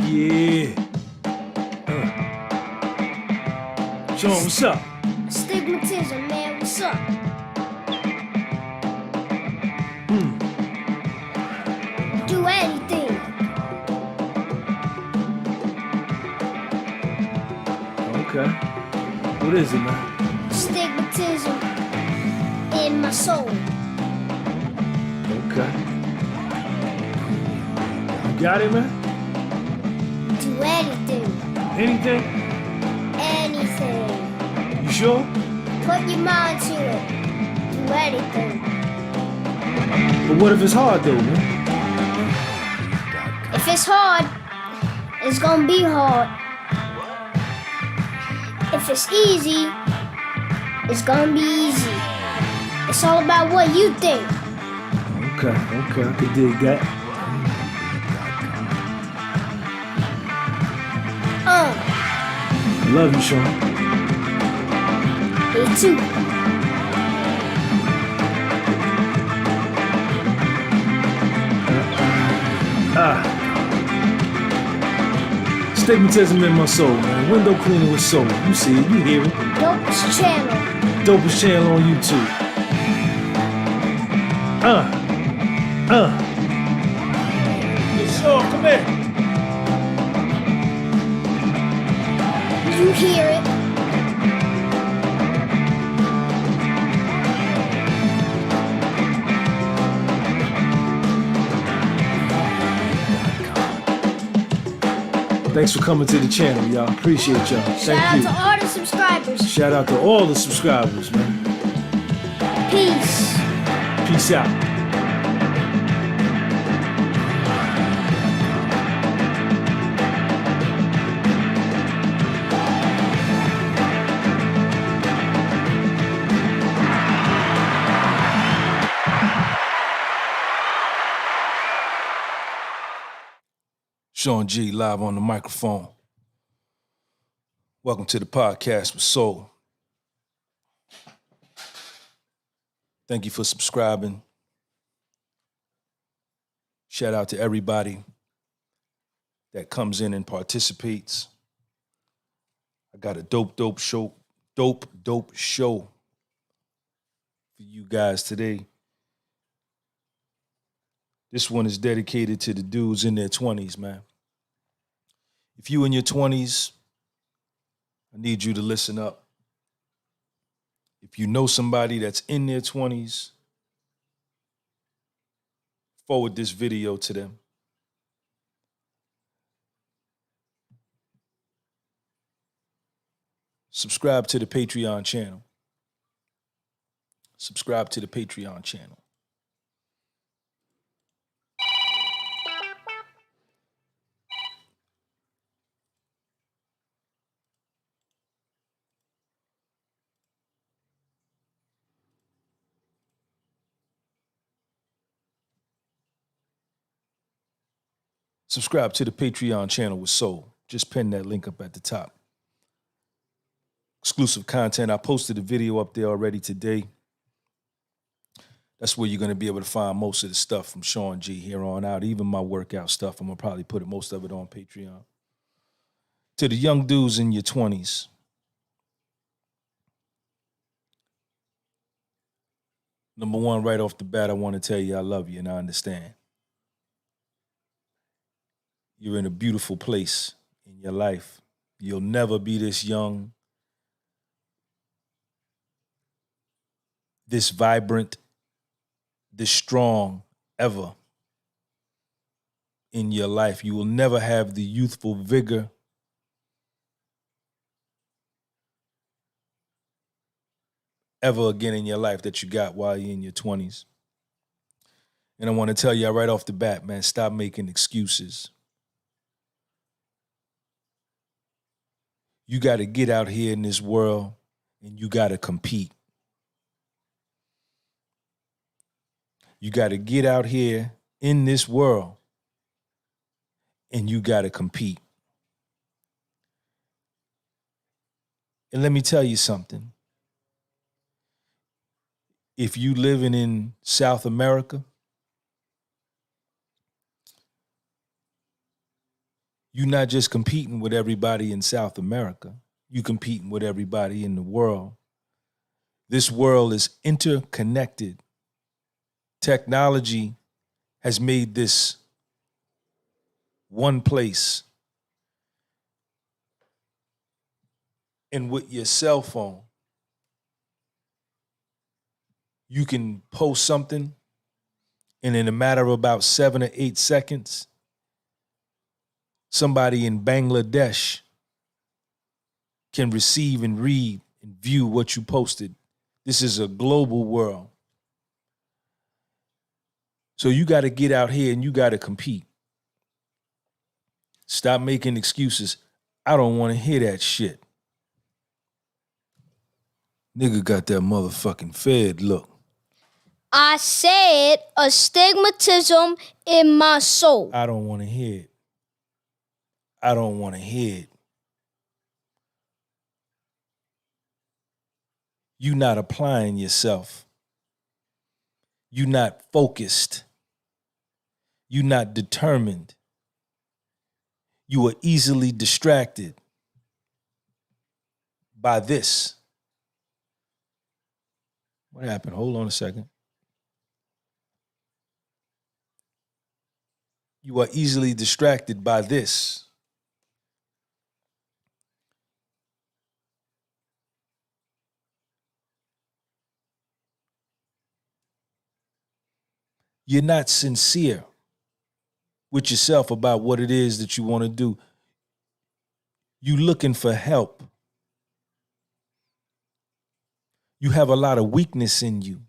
Yeah. Sean, what's up? Stigmatism, man, what's up? Do anything. Okay. What is it, man? Stigmatism in my soul. Okay. You got it, man? Do anything. Anything? Anything. You sure? Put your mind to it. Do anything. But what if it's hard, though, man? If it's hard, it's gonna be hard. If it's easy, it's gonna be easy. It's all about what you think. Okay, I can dig that. I love you, Sean. Me too. Stigmatism in my soul, man. Window cleaner with soul. You see it, you hear it. Dopest channel. Dopest channel on YouTube. Hey, Sean, come here. You hear it. Thanks for coming to the channel, y'all. Appreciate y'all. Thank you. Shout out to all the subscribers. Shout out to all the subscribers, man. Peace. Peace out. Sean G live on the microphone. Welcome to the podcast with Soul. Thank you for subscribing. Shout out to everybody that comes in and participates. I got a dope show for you guys today. This one is dedicated to the dudes in their 20s, man. If you in your 20s, I need you to listen up. If you know somebody that's in their 20s, forward this video to them. Subscribe to the Patreon channel. Subscribe to the Patreon channel. Subscribe to the Patreon channel with Soul. Just pin that link up at the top. Exclusive content. I posted a video up there already today. That's where you're going to be able to find most of the stuff from Sean G here on out. Even my workout stuff. I'm going to probably put most of it on Patreon. To the young dudes in your 20s. Number one, right off the bat, I want to tell you I love you and I understand. You're in a beautiful place in your life. You'll never be this young, this vibrant, this strong ever in your life. You will never have the youthful vigor ever again in your life that you got while you're in your 20s. And I want to tell you right off the bat, man, stop making excuses. You got to get out here in this world and you got to compete. You got to get out here in this world and you got to compete. And let me tell you something. If you living in South America, You're not just competing with everybody in South America. You're competing with everybody in the world. This world is interconnected. Technology has made this one place. And with your cell phone, you can post something, and in a matter of about 7 or 8 seconds, somebody in Bangladesh can receive and read and view what you posted. This is a global world. So you got to get out here and you got to compete. Stop making excuses. I don't want to hear that shit. Nigga got that motherfucking Fed look. I said astigmatism in my soul. I don't want to hear it. I don't want to hear it. You not applying yourself. You not focused. You not determined. You are easily distracted by this. What happened? Hold on a second. You are easily distracted by this. You're not sincere with yourself about what it is that you want to do. You looking for help. You have a lot of weakness in you.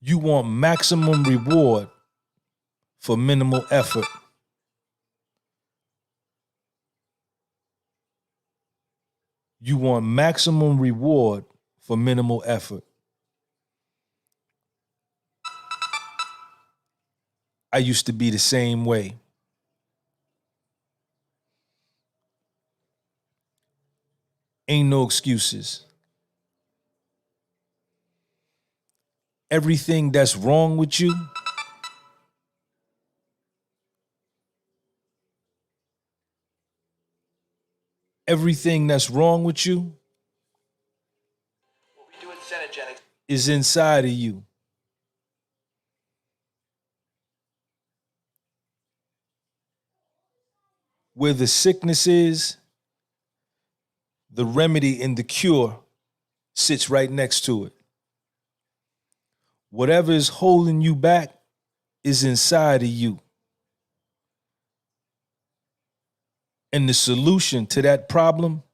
You want maximum reward for minimal effort. You want maximum reward for minimal effort. I used to be the same way. Ain't no excuses. Everything that's wrong with you, everything that's wrong with you is inside of you. Where the sickness is, the remedy and the cure sits right next to it. Whatever is holding you back is inside of you. And the solution to that problem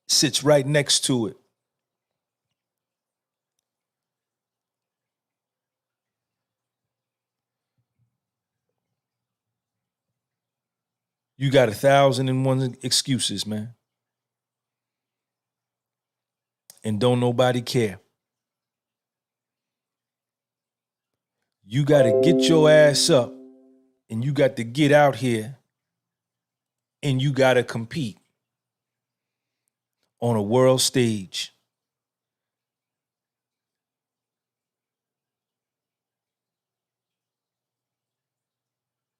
sits right next to it. You got 1,001 excuses, man. And don't nobody care. You got to get your ass up and you got to get out here and you got to compete on a world stage.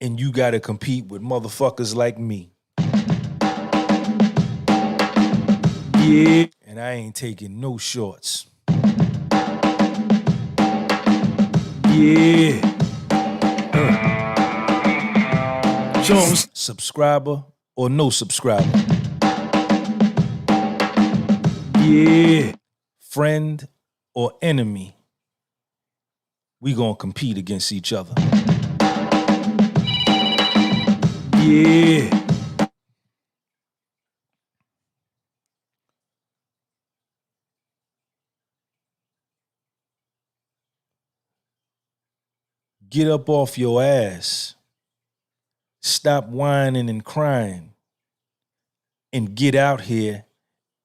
And you got to compete with motherfuckers like me. Yeah. And I ain't taking no shorts. Yeah. Jones. Subscriber or no subscriber. Yeah. Friend or enemy. We gonna compete against each other. Yeah. Get up off your ass. Stop whining and crying. And get out here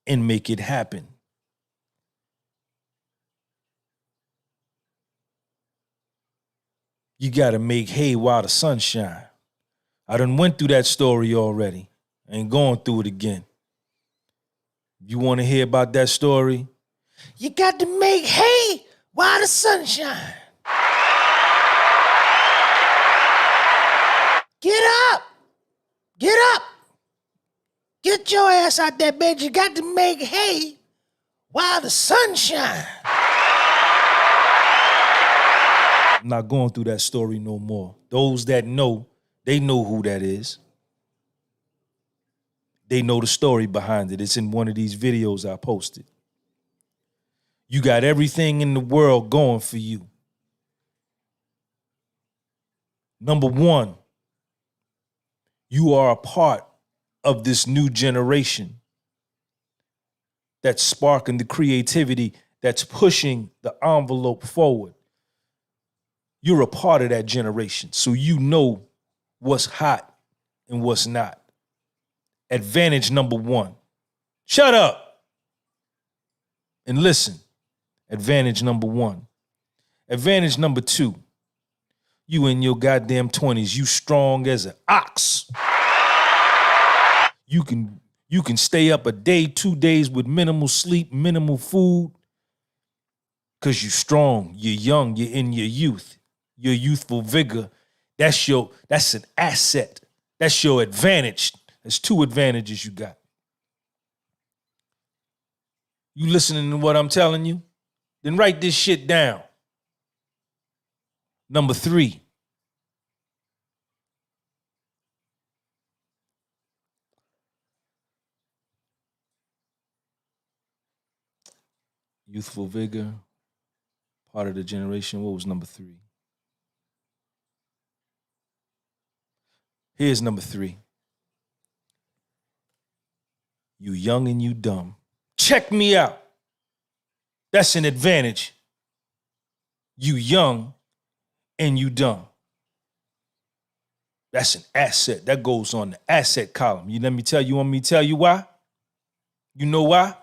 and make it happen. You gotta make hay while the sun shine. I done went through that story already. I ain't going through it again. You wanna hear about that story? You got to make hay while the sun shine. Get up! Get up! Get your ass out that bed. You got to make hay while the sun shines. I'm not going through that story no more. Those that know, they know who that is. They know the story behind it. It's in one of these videos I posted. You got everything in the world going for you. Number one, you are a part of this new generation that's sparking the creativity, that's pushing the envelope forward. You're a part of that generation, so you know what's hot and what's not. Advantage number one. Shut up and listen. Advantage number one. Advantage number two. You in your goddamn 20s, you strong as an ox. You can stay up a day, 2 days with minimal sleep, minimal food, because you're strong, you're young, you're in your youth, your youthful vigor. That's an asset. That's your advantage. There's two advantages you got. You listening to what I'm telling you? Then write this shit down. Number three. Youthful vigor, part of the generation. What was number three? Here's number three. You young and you dumb. Check me out. That's an advantage. You young and you dumb. That's an asset. That goes on the asset column. You want me to tell you why? You know why?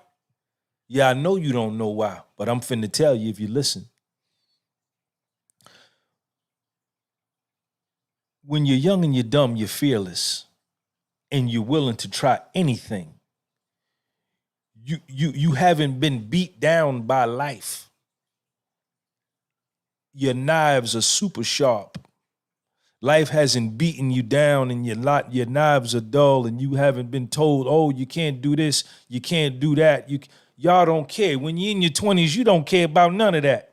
Yeah, I know you don't know why, but I'm finna tell you if you listen. When you're young and you're dumb, you're fearless and you're willing to try anything. You haven't been beat down by life. Your knives are super sharp. Life hasn't beaten you down and your knives are dull and you haven't been told, oh, you can't do this, you can't do that. Y'all don't care. When you're in your 20s, you don't care about none of that.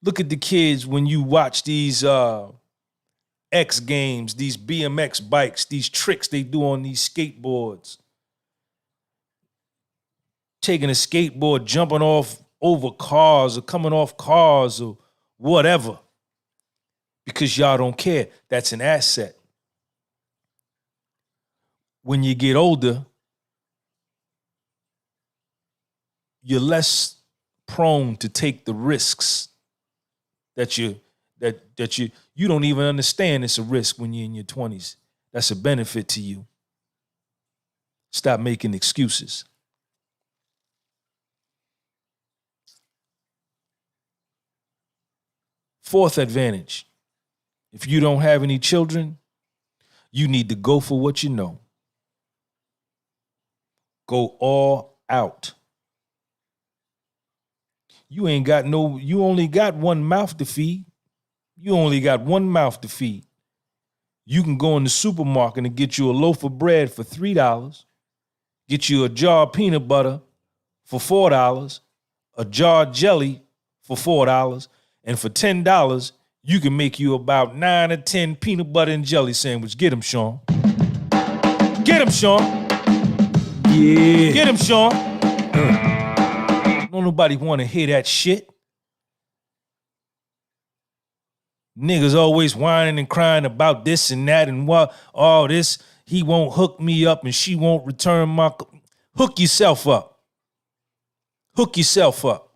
Look at the kids when you watch these X Games, these BMX bikes, these tricks they do on these skateboards. Taking a skateboard, jumping off over cars or coming off cars or whatever. Because y'all don't care. That's an asset. When you get older, you're less prone to take the risks that you don't even understand it's a risk when you're in your 20s. That's a benefit to you. Stop making excuses. Fourth advantage. If you don't have any children, you need to go for what you know. Go all out. You only got one mouth to feed. You only got one mouth to feed. You can go in the supermarket and get you a loaf of bread for $3, get you a jar of peanut butter for $4, a jar of jelly for $4, and for $10, you can make you about 9 or 10 peanut butter and jelly sandwiches. Get him, Sean. Get him, Sean. Yeah. Get him, Sean. Don't nobody want to hear that shit. Niggas always whining and crying about this and that and what, all this. He won't hook me up and she won't return my... Hook yourself up. Hook yourself up.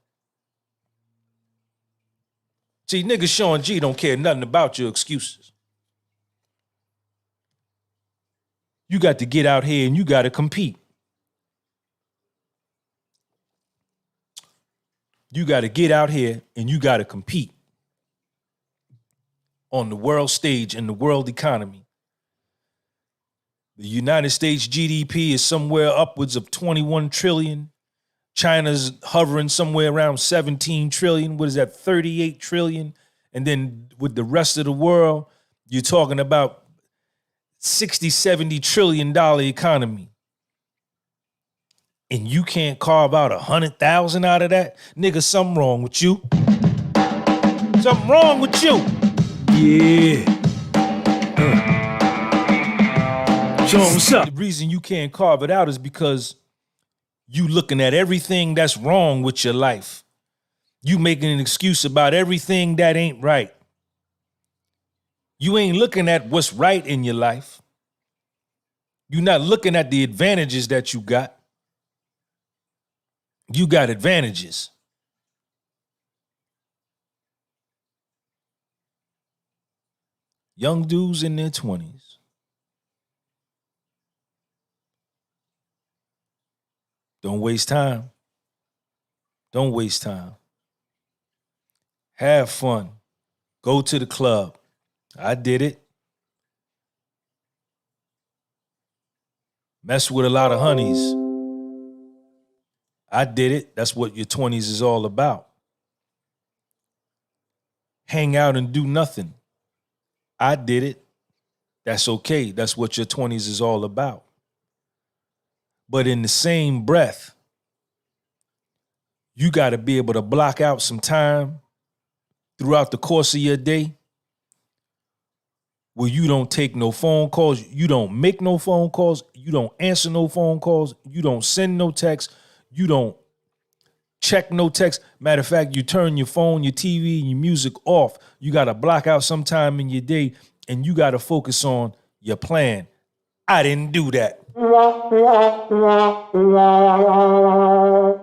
See, nigga Sean G don't care nothing about your excuses. You got to get out here and you got to compete. You got to get out here and you got to compete on the world stage and the world economy. The United States GDP is somewhere upwards of 21 trillion. China's hovering somewhere around 17 trillion. What is that, 38 trillion? And then with the rest of the world, you're talking about 60, 70 trillion dollar economy. And you can't carve out 100,000 out of that? Nigga, something wrong with you. Something wrong with you. Yeah. Show 'em what's up. The reason you can't carve it out is because you looking at everything that's wrong with your life. You making an excuse about everything that ain't right. You ain't looking at what's right in your life. You're not looking at the advantages that you got. You got advantages. Young dudes in their 20s. Don't waste time. Don't waste time. Have fun. Go to the club. I did it. Mess with a lot of honeys. I did it. That's what your 20s is all about. Hang out and do nothing. I did it. That's okay. That's what your 20s is all about. But in the same breath, you got to be able to block out some time throughout the course of your day where you don't take no phone calls, you don't make no phone calls, you don't answer no phone calls, you don't send no texts, you don't check no text. Matter of fact, you turn your phone, your TV, and your music off. You got to block out some time in your day, and you got to focus on your plan. I didn't do that.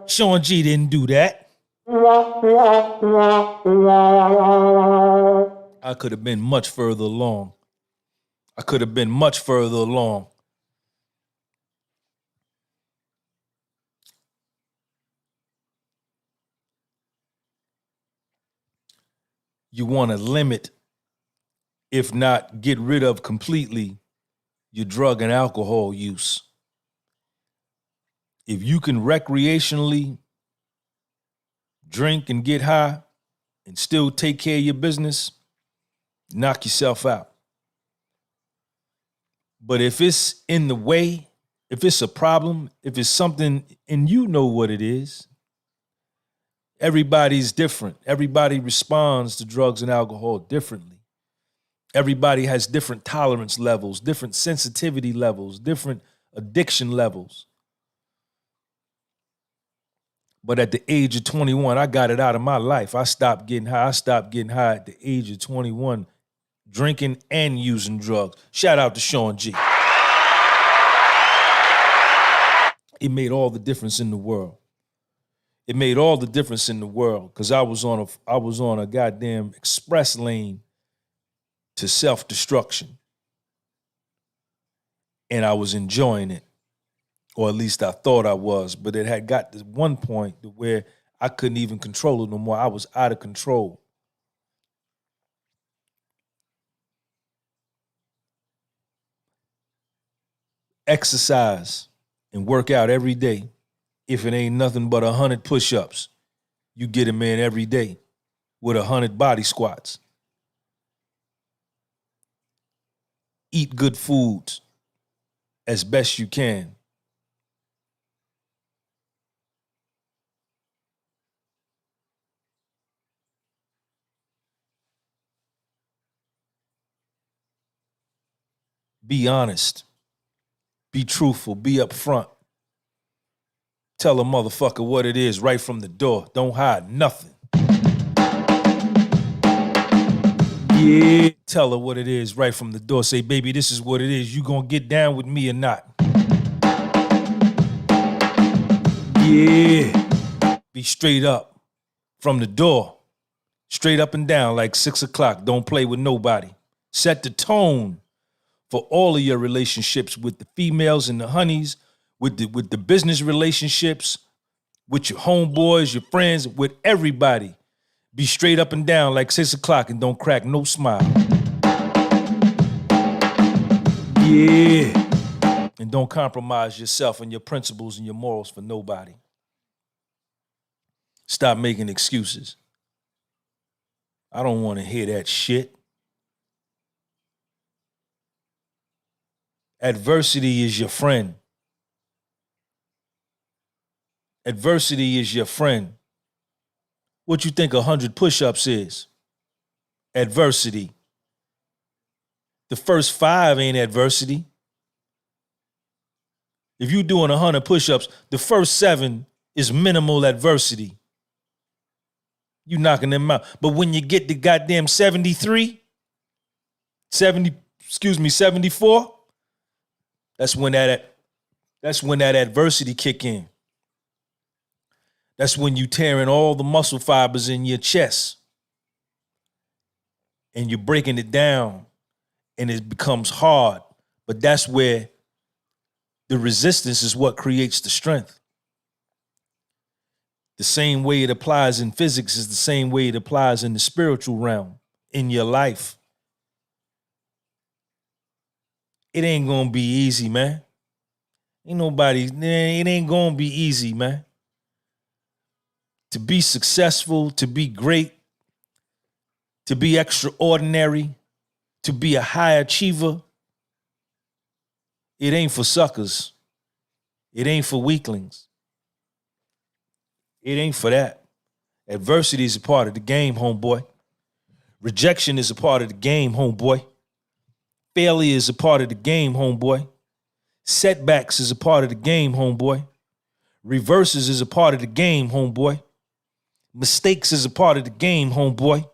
Sean G didn't do that. I could have been much further along. I could have been much further along. You want to limit, if not get rid of completely, your drug and alcohol use. If you can recreationally drink and get high and still take care of your business, knock yourself out. But if it's in the way, if it's a problem, if it's something, and you know what it is, everybody's different. Everybody responds to drugs and alcohol differently. Everybody has different tolerance levels, different sensitivity levels, different addiction levels. But at the age of 21, I got it out of my life. I stopped getting high. I stopped getting high at the age of 21, drinking and using drugs. Shout out to Sean G. It made all the difference in the world. It made all the difference in the world because I was on a goddamn express lane to self-destruction. And I was enjoying it. Or at least I thought I was, but it had got to one point where I couldn't even control it no more. I was out of control. Exercise and work out every day. If it ain't nothing but 100 push-ups, you get them in every day with 100 body squats. Eat good foods as best you can. Be honest. Be truthful. Be upfront. Tell a motherfucker what it is right from the door. Don't hide nothing. Yeah. Tell her what it is right from the door. Say, baby, this is what it is. You gonna get down with me or not? Yeah. Be straight up from the door. Straight up and down like 6 o'clock. Don't play with nobody. Set the tone for all of your relationships with the females and the honeys, with the business relationships, with your homeboys, your friends, with everybody. Be straight up and down like 6 o'clock and don't crack no smile. Yeah. And don't compromise yourself and your principles and your morals for nobody. Stop making excuses. I don't want to hear that shit. Adversity is your friend. Adversity is your friend. What you think 100 push-ups is? Adversity. The first 5 ain't adversity. If you're doing 100 push-ups, the first 7 is minimal adversity. You knocking them out. But when you get to goddamn 74, that's when that adversity kick in. That's when you tearing all the muscle fibers in your chest and you're breaking it down and it becomes hard. But that's where the resistance is what creates the strength. The same way it applies in physics is the same way it applies in the spiritual realm, in your life. It ain't gonna be easy, man. It ain't gonna be easy, man. To be successful, to be great, to be extraordinary, to be a high achiever, it ain't for suckers. It ain't for weaklings. It ain't for that. Adversity is a part of the game, homeboy. Rejection is a part of the game, homeboy. Failure is a part of the game, homeboy. Setbacks is a part of the game, homeboy. Reverses is a part of the game, homeboy. Mistakes is a part of the game, homeboy.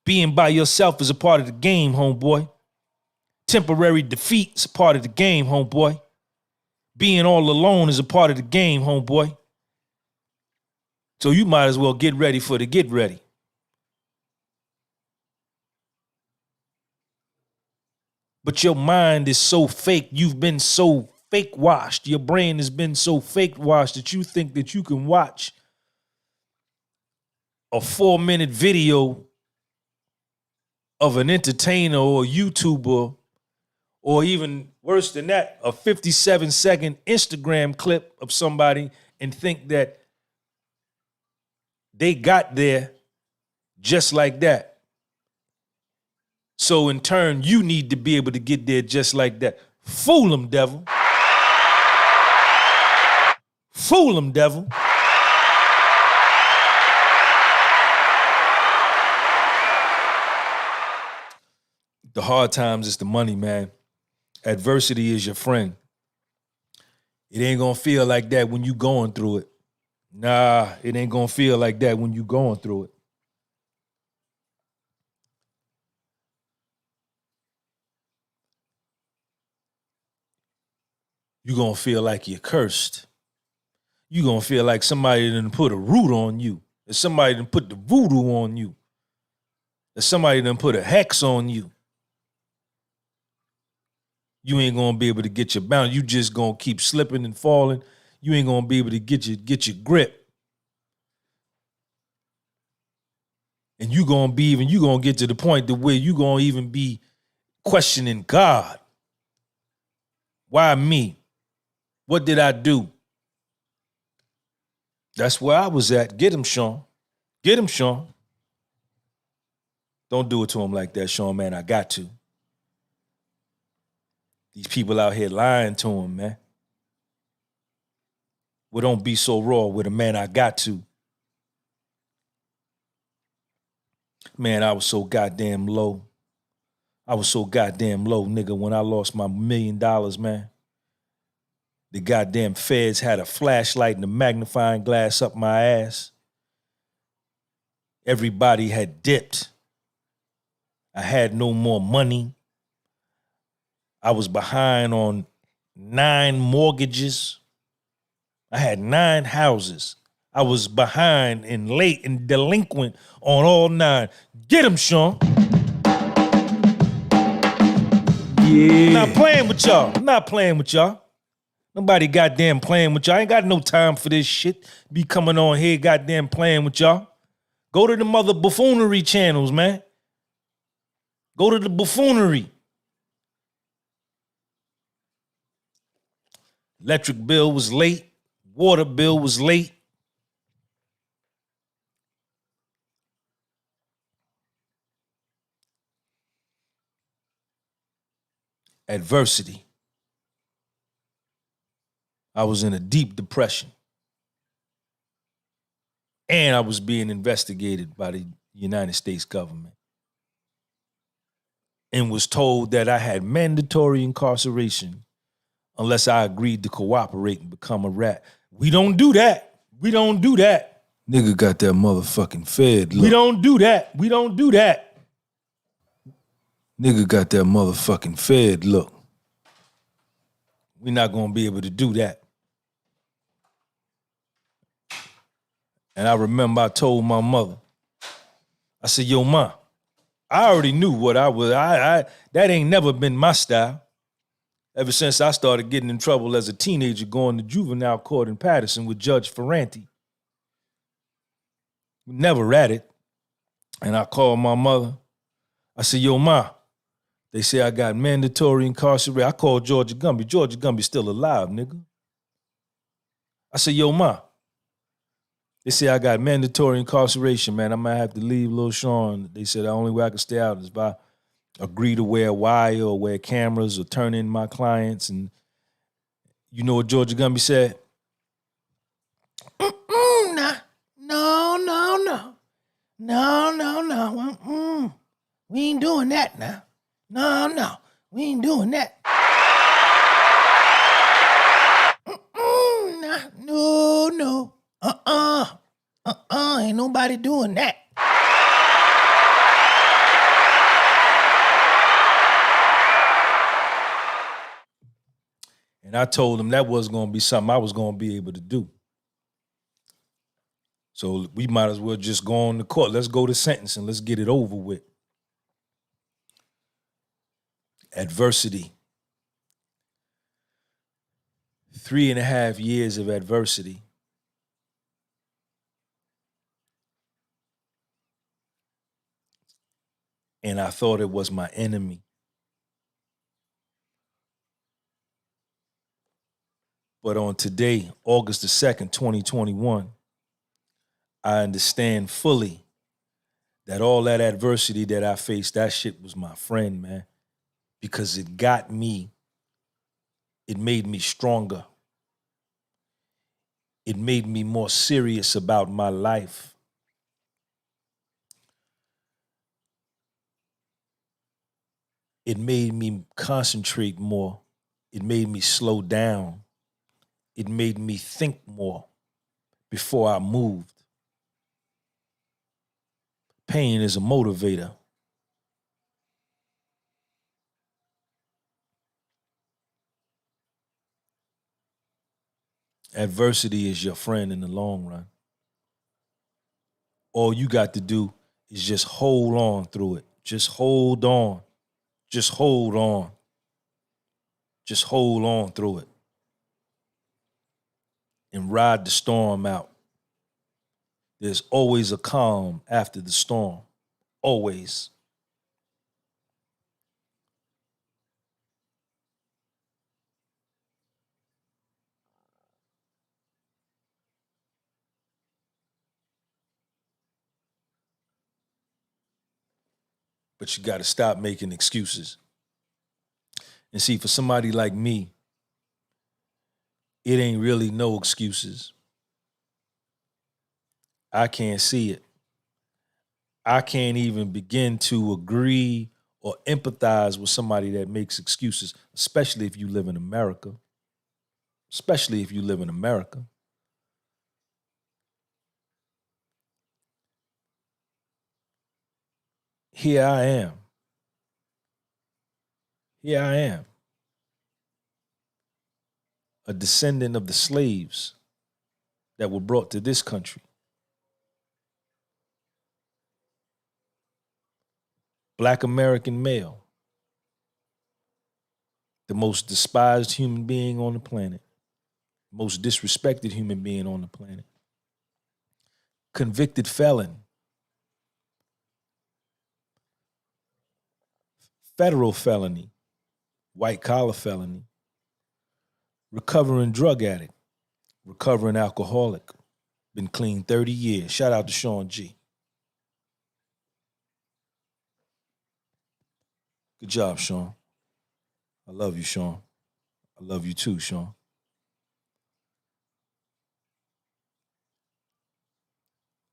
Being by yourself is a part of the game, homeboy. Temporary defeat is a part of the game, homeboy. Being all alone is a part of the game, homeboy. So you might as well get ready for the get ready. But your mind is so fake. You've been so fake washed. Your brain has been so fake washed that you think that you can watch a 4-minute video of an entertainer or a YouTuber, or even worse than that, a 57-second Instagram clip of somebody and think that they got there just like that. So in turn, you need to be able to get there just like that. Fool them, devil. Fool them, devil. The hard times is the money, man. Adversity is your friend. It ain't gonna feel like that when you going through it. Nah, it ain't gonna feel like that when you going through it. You gonna feel like you're cursed. You gonna feel like somebody done put a root on you. That somebody done put the voodoo on you. That somebody done put a hex on you. You ain't gonna be able to get your balance. You just gonna keep slipping and falling. You ain't gonna be able to get your grip. And you gonna get to the point to where you gonna even be questioning God. Why me? What did I do? That's where I was at. Get him, Sean. Get him, Sean. Don't do it to him like that, Sean, man. I got to. These people out here lying to him, man. Well, don't be so raw with a man. I got to. Man, I was so goddamn low. I was so goddamn low, nigga, when I lost my $1 million, man. The goddamn feds had a flashlight and a magnifying glass up my ass. Everybody had dipped. I had no more money. I was behind on 9 mortgages. I had 9 houses. I was behind and late and delinquent on all 9. Get him, Sean. Yeah. I'm not playing with y'all. I'm not playing with y'all. Nobody goddamn playing with y'all. I ain't got no time for this shit. Be coming on here goddamn playing with y'all. Go to the mother buffoonery channels, man. Go to the buffoonery. Electric bill was late. Water bill was late. adversity. I was in a deep depression. And I was being investigated by the United States government. And was told that I had mandatory incarceration unless I agreed to cooperate and become a rat. We don't do that. We don't do that. Nigga got that motherfucking fed look. We don't do that. We don't do that. Nigga got that motherfucking fed look. We're not gonna be able to do that. And I remember I told my mother, I said, yo, ma, I already knew what I was. That ain't never been my style. Ever since I started getting in trouble as a teenager going to juvenile court in Patterson with Judge Ferranti. Never at it. And I called my mother. I said, yo, ma, they say I got mandatory incarceration. I called Georgia Gunby. Georgia Gunby's still alive, nigga. I said, yo, ma, they say I got mandatory incarceration, man. I might have to leave Lil Sean. They said the only way I can stay out is if I agree to wear a wire or wear cameras or turn in my clients. And you know what Georgia Gunby said? Nah. No. We ain't doing that now. No. We ain't doing that. No. Ain't nobody doing that. And I told him that was going to be something I was going to be able to do. So we might as well just go on to court. Let's go to sentencing. Let's get it over with. Adversity. 3.5 years of adversity. And I thought it was my enemy. But on today, August the 2nd, 2021, I understand fully that all that adversity that I faced, that shit was my friend, man. Because it got me, it made me stronger. It made me more serious about my life. It made me concentrate more. It made me slow down. It made me think more before I moved. Pain is a motivator. Adversity is your friend in the long run. All you got to do is just hold on through it. Just hold on. Just hold on. Just hold on through it. And ride the storm out. There's always a calm after the storm. Always. But you got to stop making excuses. And see, for somebody like me, it ain't really no excuses. I can't see it. I can't even begin to agree or empathize with somebody that makes excuses, especially if you live in America. Especially if you live in America. Here I am. Here I am. A descendant of the slaves that were brought to this country. Black American male. The most despised human being on the planet. Most disrespected human being on the planet. Convicted felon. Federal felony. White collar felony. Recovering drug addict. Recovering alcoholic. Been clean 30 years. Shout out to Sean G. Good job, Sean. I love you, Sean. I love you too, Sean.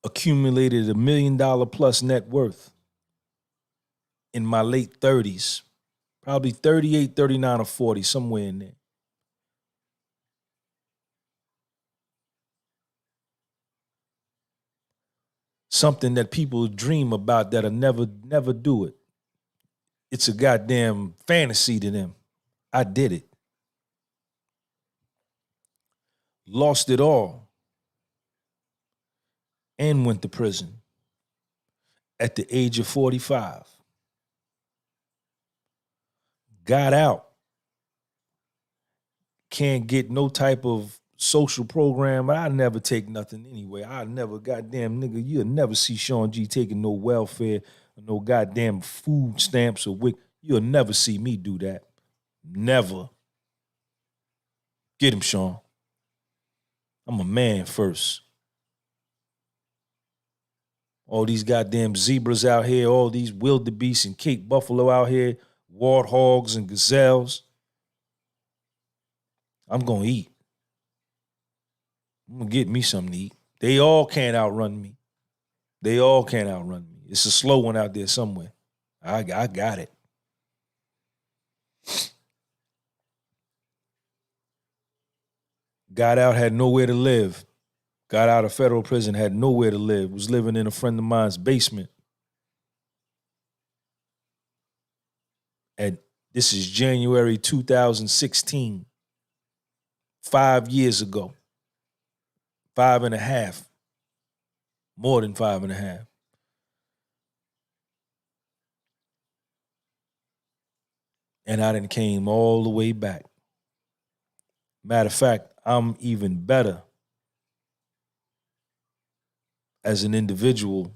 Accumulated $1 million plus net worth in my late 30s, probably 38, 39, or 40, somewhere in there. Something that people dream about that'll never do it. It's a goddamn fantasy to them. I did it. Lost it all and went to prison at the age of 45. Got out. Can't get no type of social program. I never take nothing anyway. I never, goddamn nigga, you'll never see Sean G taking no welfare or no goddamn food stamps or WIC. You'll never see me do that. Never. Get him, Sean. I'm a man first. All these goddamn zebras out here, all these wildebeests and Cape buffalo out here, warthogs and gazelles. I'm gonna eat. I'm gonna get me something to eat. They all can't outrun me. They all can't outrun me. It's a slow one out there somewhere. I got it. Got out, had nowhere to live. Got out of federal prison, had nowhere to live. Was living in a friend of mine's basement. And this is January 2016. 5 years ago. 5.5. More than 5.5. And I done came all the way back. Matter of fact, I'm even better as an individual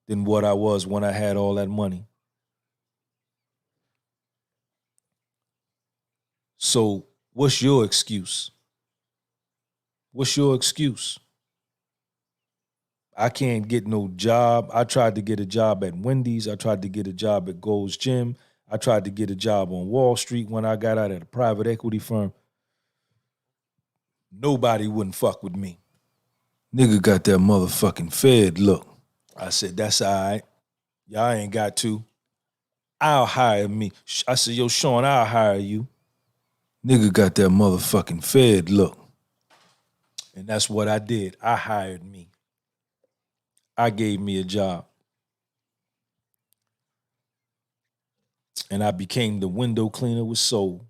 than what I was when I had all that money. So what's your excuse? What's your excuse? I can't get no job. I tried to get a job at Wendy's. I tried to get a job at Gold's Gym. I tried to get a job on Wall Street when I got out at a private equity firm. Nobody wouldn't fuck with me. Nigga got that motherfucking Fed look. I said, that's all right. Y'all ain't got to. I'll hire me. I said, yo, Sean, I'll hire you. Nigga got that motherfucking Fed look. And that's what I did. I hired me. I gave me a job. And I became the window cleaner with soul.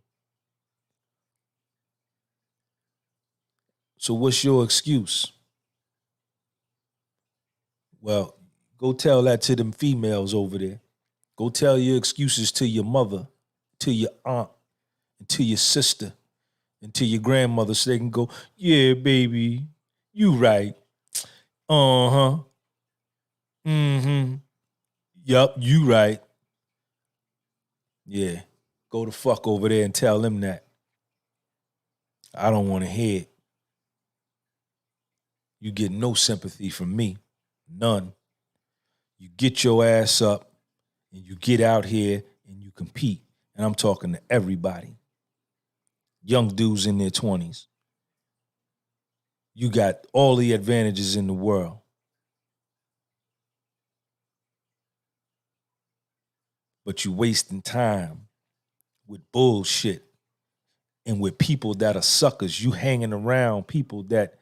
So what's your excuse? Well, go tell that to them females over there. Go tell your excuses to your mother, to your aunt, and to your sister, and to your grandmother so they can go, yeah, baby, you right. Uh-huh. Mm-hmm. Yup, you right. Yeah, go the fuck over there and tell them that. I don't want to hear it. You get no sympathy from me. None. You get your ass up and you get out here and you compete. And I'm talking to everybody. Young dudes in their 20s. You got all the advantages in the world. But you wasting time with bullshit and with people that are suckers. You hanging around people that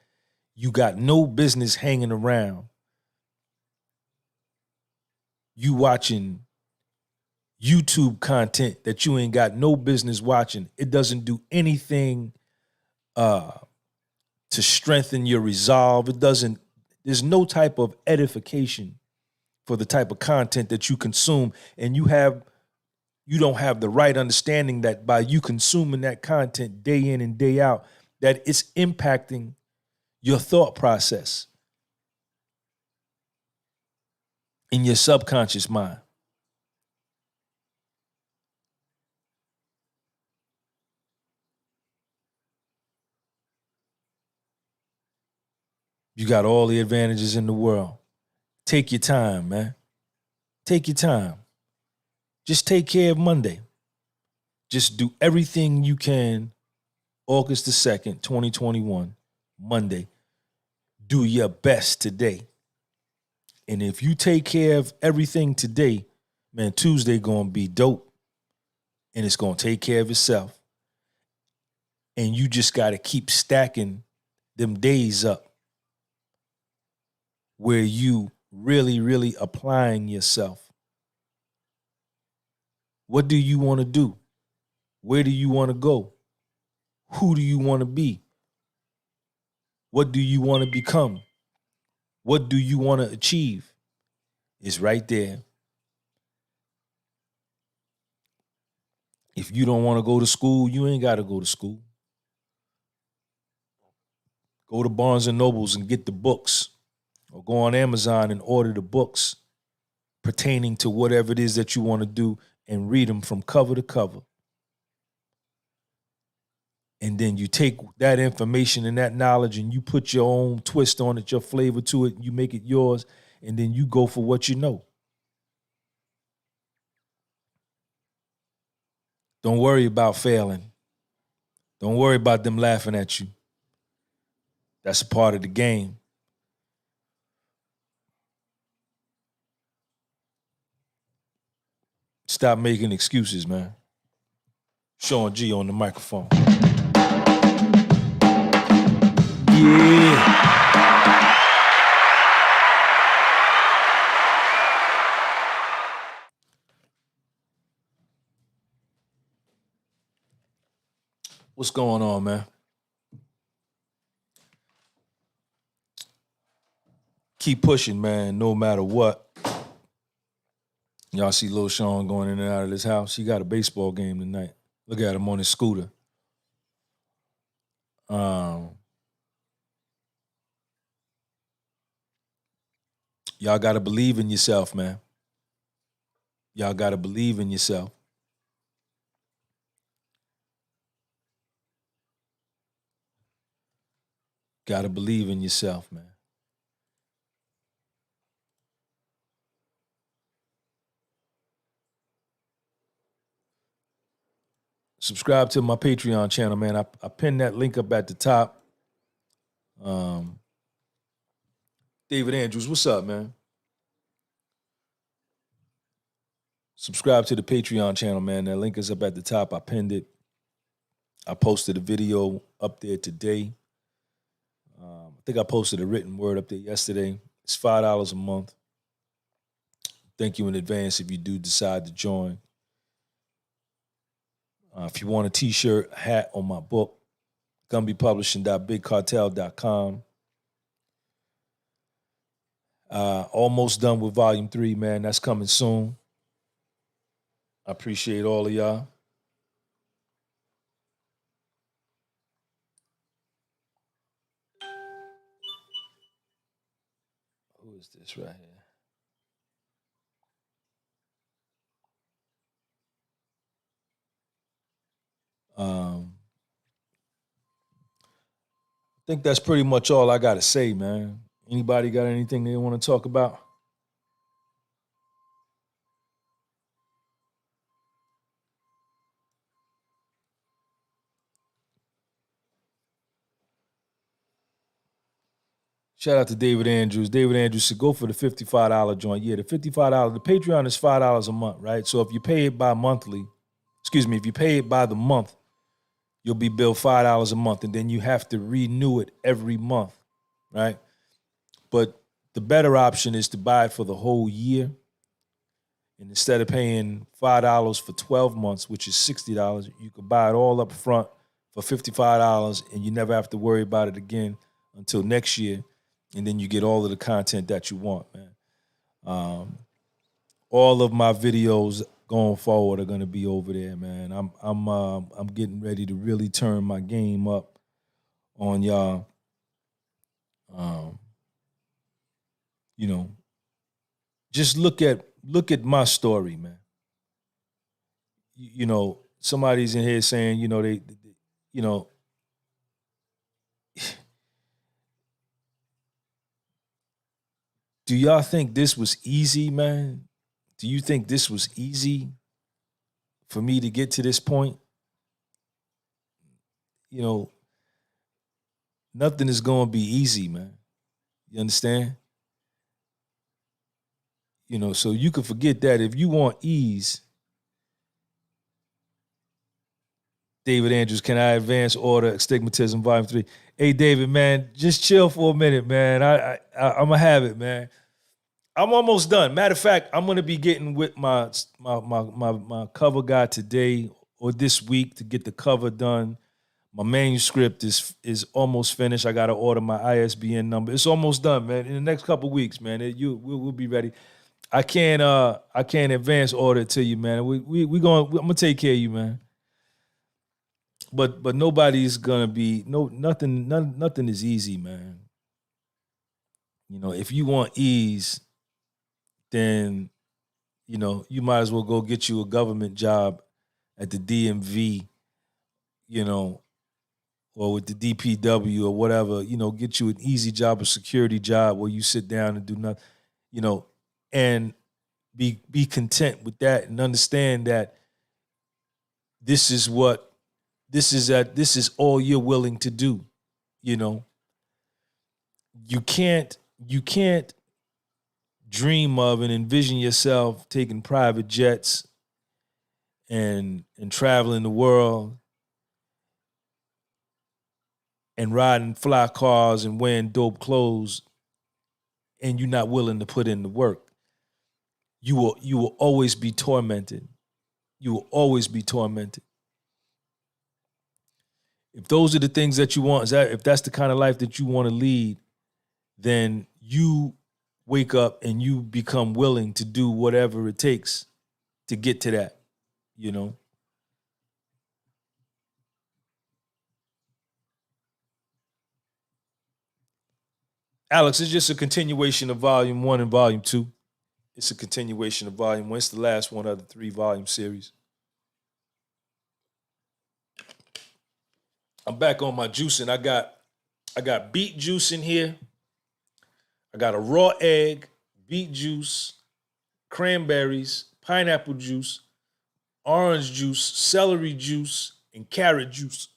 you got no business hanging around. You watching YouTube content that you ain't got no business watching. It doesn't do anything to strengthen your resolve. There's no type of edification for the type of content that you consume, and you don't have the right understanding that by you consuming that content day in and day out, that it's impacting your thought process in your subconscious mind. You got all the advantages in the world. Take your time, man. Take your time. Just take care of Monday. Just do everything you can. August the 2nd, 2021, Monday. Do your best today. And if you take care of everything today, man, Tuesday gonna be dope. And it's gonna take care of itself. And you just gotta keep stacking them days up where you really, really applying yourself. What do you want to do? Where do you want to go? Who do you want to be? What do you want to become? What do you want to achieve? It's right there. If you don't want to go to school, you ain't got to go to school. Go to Barnes and Nobles and get the books, or go on Amazon and order the books pertaining to whatever it is that you want to do and read them from cover to cover. And then you take that information and that knowledge and you put your own twist on it, your flavor to it, and you make it yours, and then you go for what you know. Don't worry about failing. Don't worry about them laughing at you. That's a part of the game. Stop making excuses, man. Sean G on the microphone. Yeah. What's going on, man? Keep pushing, man, no matter what. Y'all see Lil Sean going in and out of this house? He got a baseball game tonight. Look at him on his scooter. Y'all got to believe in yourself, man. Y'all got to believe in yourself. Got to believe in yourself, man. Subscribe to my Patreon channel, man. I pinned that link up at the top. David Andrews, what's up, man? Subscribe to the Patreon channel, man. That link is up at the top. I pinned it. I posted a video up there today. I think I posted a written word up there yesterday. It's $5 a month. Thank you in advance if you do decide to join. If you want a t-shirt, hat, or my book, gunbypublishing.bigcartel.com. Almost done with volume 3, man. That's coming soon. I appreciate all of y'all. Who is this right here? I think that's pretty much all I got to say, man. Anybody got anything they want to talk about? Shout out to David Andrews. David Andrews said, go for the $55 joint. Yeah, the $55, the Patreon is $5 a month, right? So if you pay it by monthly, if you pay it by the month, you'll be billed $5 a month, and then you have to renew it every month, right? But the better option is to buy it for the whole year. And instead of paying $5 for 12 months, which is $60, you could buy it all up front for $55, and you never have to worry about it again until next year. And then you get all of the content that you want, man. All of my videos going forward are going to be over there, man. I'm getting ready to really turn my game up on y'all. Just look at my story, man. Somebody's in here saying, they do y'all think this was easy, man? Do you think this was easy for me to get to this point? nothing is going to be easy, man. You understand? So you can forget that. If you want ease, David Andrews, can I advance order Stigmatism Volume 3? Hey, David, man, just chill for a minute, man. I'm going to have it, man. I'm almost done. Matter of fact, I'm going to be getting with my cover guy today or this week to get the cover done. My manuscript is almost finished. I got to order my ISBN number. It's almost done, man. In the next couple of weeks, man, we'll be ready. I can't advance order it to you, man. I'm gonna take care of you, man. But nobody's gonna be nothing is easy, man. If you want ease, then you might as well go get you a government job at the DMV, or with the DPW or whatever. Get you an easy job, a security job where you sit down and do nothing, and be content with that and understand that this is all you're willing to do. You can't dream of and envision yourself taking private jets and traveling the world and riding fly cars and wearing dope clothes, and you're not willing to put in the work. You will always be tormented. You will always be tormented. If those are the things that you want, if that's the kind of life that you want to lead, then you wake up and you become willing to do whatever it takes to get to that, Alex, it's just a continuation of Volume 1 and Volume 2. It's a continuation of Volume 1. It's the last one of the 3-volume series. I'm back on my juicing. I got beet juice in here. I got a raw egg, beet juice, cranberries, pineapple juice, orange juice, celery juice, and carrot juice.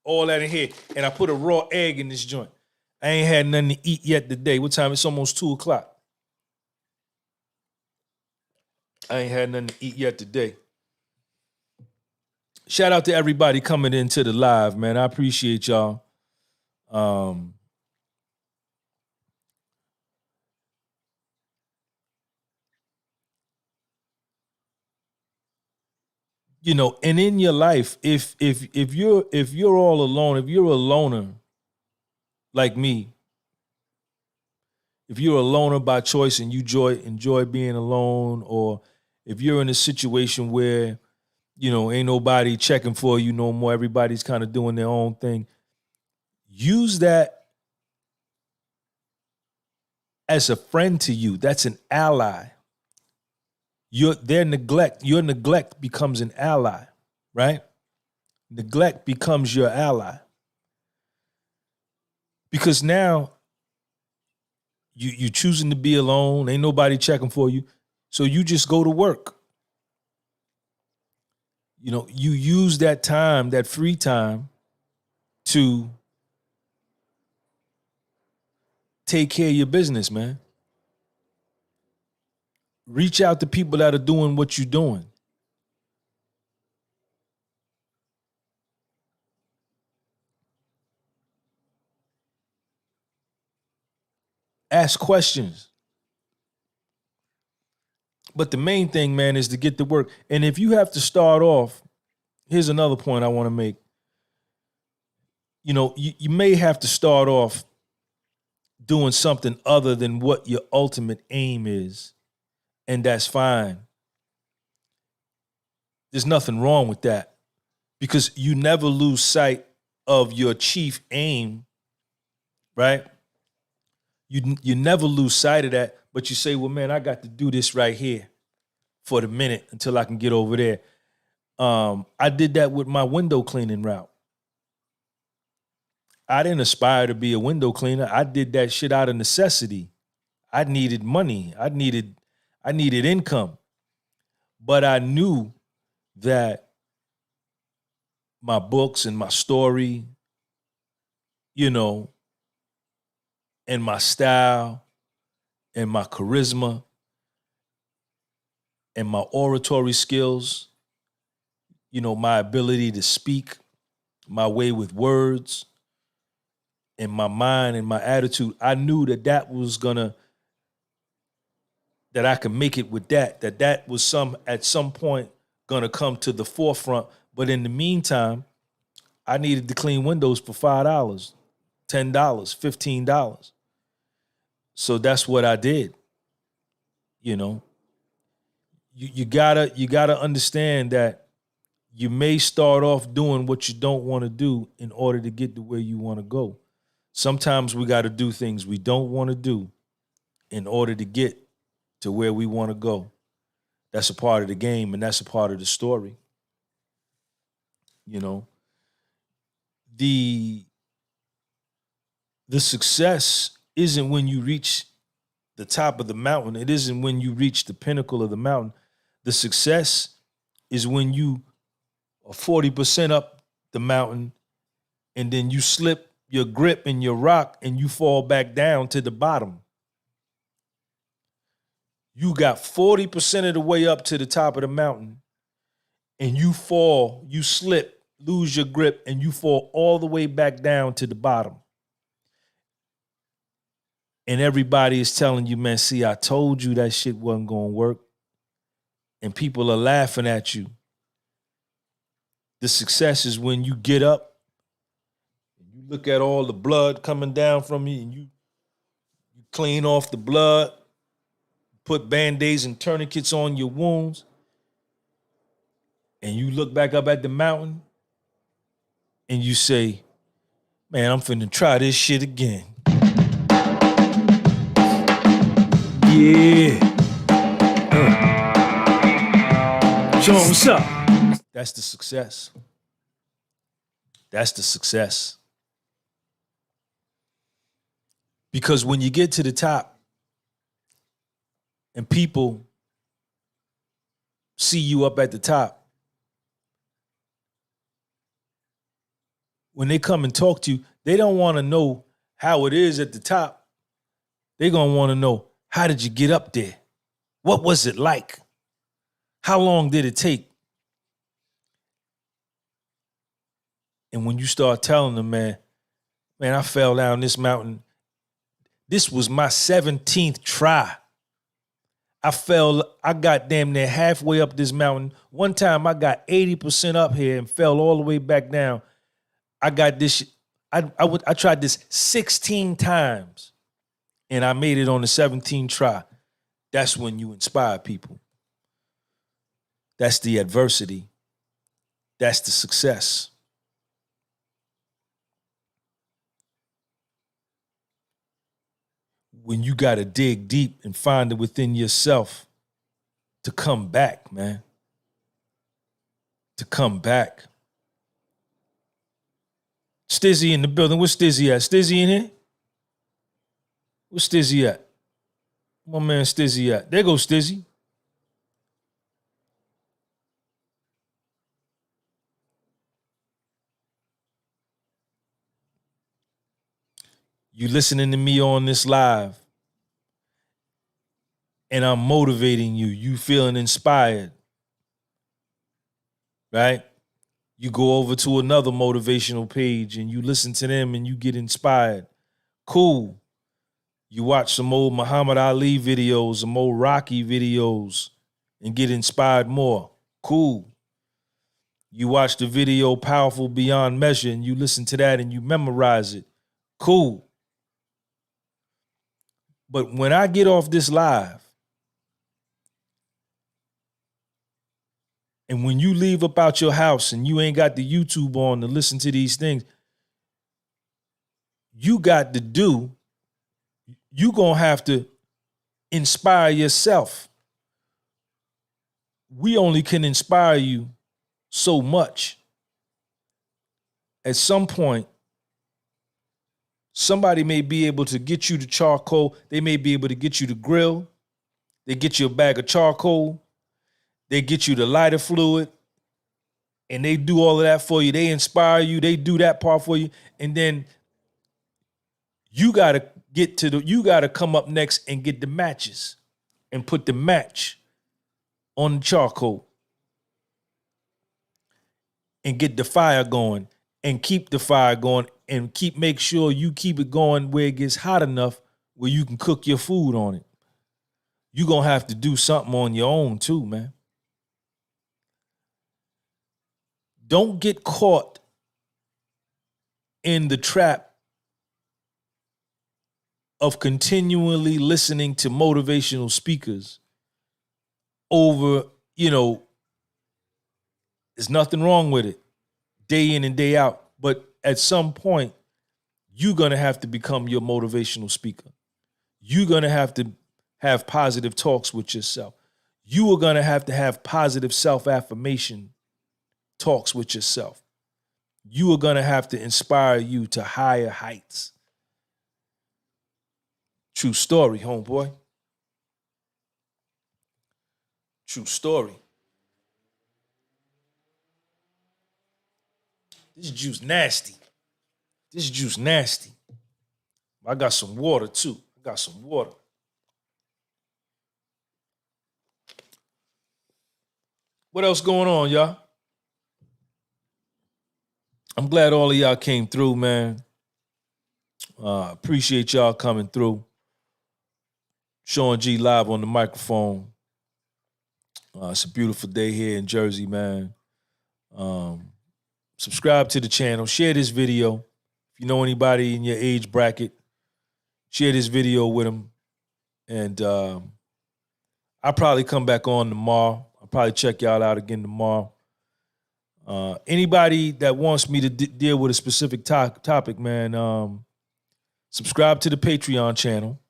All that in here. And I put a raw egg in this joint. I ain't had nothing to eat yet today. What time? It's almost 2 o'clock. I ain't had nothing to eat yet today. Shout out to everybody coming into the live, man. I appreciate y'all. And in your life, if you're all alone, if you're a loner like me, if you're a loner by choice and you enjoy being alone, or if you're in a situation where ain't nobody checking for you no more, everybody's kind of doing their own thing, use that as a friend to you. That's an ally. Your neglect becomes an ally, right? Neglect becomes your ally. Because now you choosing to be alone, ain't nobody checking for you, so you just go to work. You use that time, that free time, to take care of your business, man. Reach out to people that are doing what you're doing. Ask questions. But the main thing, man, is to get to work. And if you have to start off, here's another point I want to make. You may have to start off doing something other than what your ultimate aim is, and that's fine. There's nothing wrong with that, because you never lose sight of your chief aim, right? You never lose sight of that, but you say, well, man, I got to do this right here for the minute until I can get over there. I did that with my window cleaning route. I didn't aspire to be a window cleaner. I did that shit out of necessity. I needed money. I needed income. But I knew that my books and my story, you know, and my style and my charisma and my oratory skills, you know, my ability to speak, my way with words, and my mind and my attitude, I knew that that I could make it with that was at some point gonna come to the forefront. But in the meantime, I needed to clean windows for $5, $10, $15. So that's what I did. You know, you gotta understand that you may start off doing what you don't want to do in order to get to where you want to go. Sometimes we got to do things we don't want to do in order to get to where we want to go. That's a part of the game, and that's a part of the story. You know, the success isn't when you reach the top of the mountain. It isn't when you reach the pinnacle of the mountain. The success is when you are 40% up the mountain and then you slip your grip and your rock and you fall back down to the bottom. You got 40% of the way up to the top of the mountain and you fall, you slip, lose your grip, and you fall all the way back down to the bottom. And everybody is telling you, man, see, I told you that shit wasn't going to work. And people are laughing at you. The success is when you get up and you look at all the blood coming down from you and you clean off the blood, put Band-Aids and tourniquets on your wounds, and you look back up at the mountain and you say, man, I'm finna try this shit again. Yeah. Show 'em what's up. That's the success. That's the success. Because when you get to the top and people see you up at the top, when they come and talk to you, they don't want to know how it is at the top. They're going to want to know, how did you get up there? What was it like? How long did it take? And when you start telling them, man, I fell down this mountain. This was my 17th try. I got damn near halfway up this mountain. One time I got 80% up here and fell all the way back down. I got this, I tried this 16 times and I made it on the 17th try. That's when you inspire people. That's the adversity. That's the success. When you got to dig deep and find it within yourself to come back, man. To come back. Stizzy in the building. Where's Stizzy at? Stizzy in here? Where's Stizzy at? My man Stizzy at? There goes Stizzy. You listening to me on this live and I'm motivating you. You feeling inspired, right? You go over to another motivational page and you listen to them and you get inspired. Cool. You watch some old Muhammad Ali videos, some old Rocky videos and get inspired more. Cool. You watch the video Powerful Beyond Measure and you listen to that and you memorize it. Cool. But when I get off this live, and when you leave up out your house and you ain't got the YouTube on to listen to these things, you got to do, you gonna have to inspire yourself. We only can inspire you so much. At some point, somebody may be able to get you the charcoal. They may be able to get you the grill. They get you a bag of charcoal. They get you the lighter fluid. and they do all of that for you. They inspire you. They do that part for you. And then you got to come up next and get the matches and put the match on the charcoal and get the fire going and keep the fire going and make sure you keep it going where it gets hot enough where you can cook your food on it. You're going to have to do something on your own too, man. Don't get caught in the trap of continually listening to motivational speakers over, there's nothing wrong with it, day in and day out. But at some point, you're going to have to become your motivational speaker. You're going to have positive talks with yourself. You are going to have positive self-affirmation talks with yourself. You are going to have to inspire you to higher heights. True story, homeboy. True story. This juice nasty. This juice nasty. I got some water too. What else going on, y'all? I'm glad all of y'all came through, man. Appreciate y'all coming through. Sean G live on the microphone. It's a beautiful day here in Jersey, man. Subscribe to the channel. Share this video. If you know anybody in your age bracket, share this video with them. And I'll probably come back on tomorrow. I'll probably check y'all out again tomorrow. Anybody that wants me to deal with a specific topic, man, subscribe to the Patreon channel.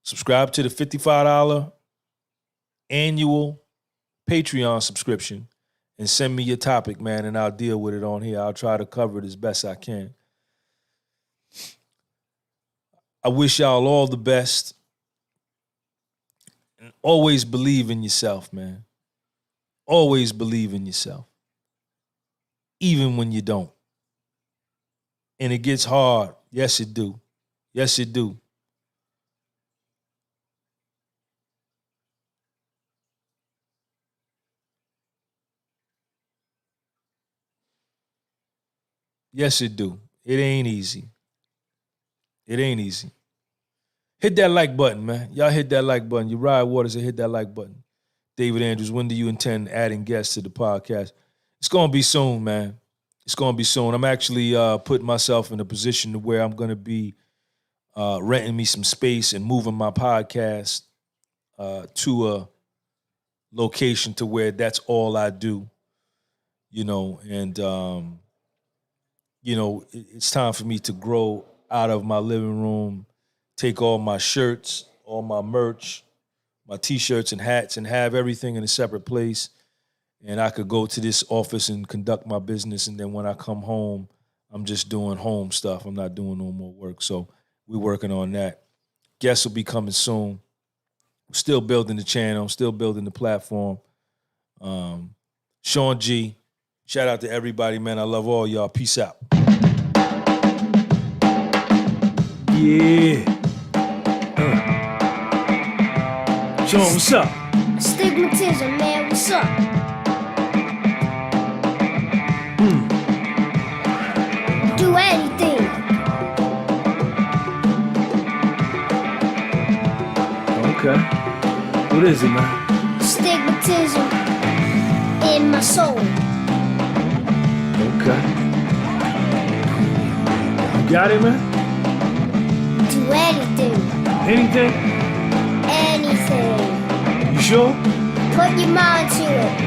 Subscribe to the $55 annual Patreon subscription and send me your topic, man, and I'll deal with it on here. I'll try to cover it as best I can. I wish y'all all the best. And always believe in yourself, man. Always believe in yourself. Even when you don't. And it gets hard. Yes, it do. Yes, it do. Yes, it do. It ain't easy. It ain't easy. Hit that like button, man. Y'all hit that like button. Uriah Waters, hit that like button. David Andrews, when do you intend adding guests to the podcast? It's going to be soon, man. It's going to be soon. I'm actually putting myself in a position to where I'm going to be renting me some space and moving my podcast to a location to where that's all I do, and it's time for me to grow out of my living room, take all my shirts, all my merch, my T-shirts and hats, and have everything in a separate place. And I could go to this office and conduct my business. And then when I come home, I'm just doing home stuff. I'm not doing no more work. So we're working on that. Guests will be coming soon. We're still building the channel, still building the platform. Sean G, shout out to everybody, man. I love all y'all. Peace out. Yeah. Sean, what's up? Stigmatism, man, what's up? Do anything. Okay. What is it, man? Stigmatism in my soul. Okay. You got it, man? Do anything. Anything? Anything. You sure? Put your mind to it.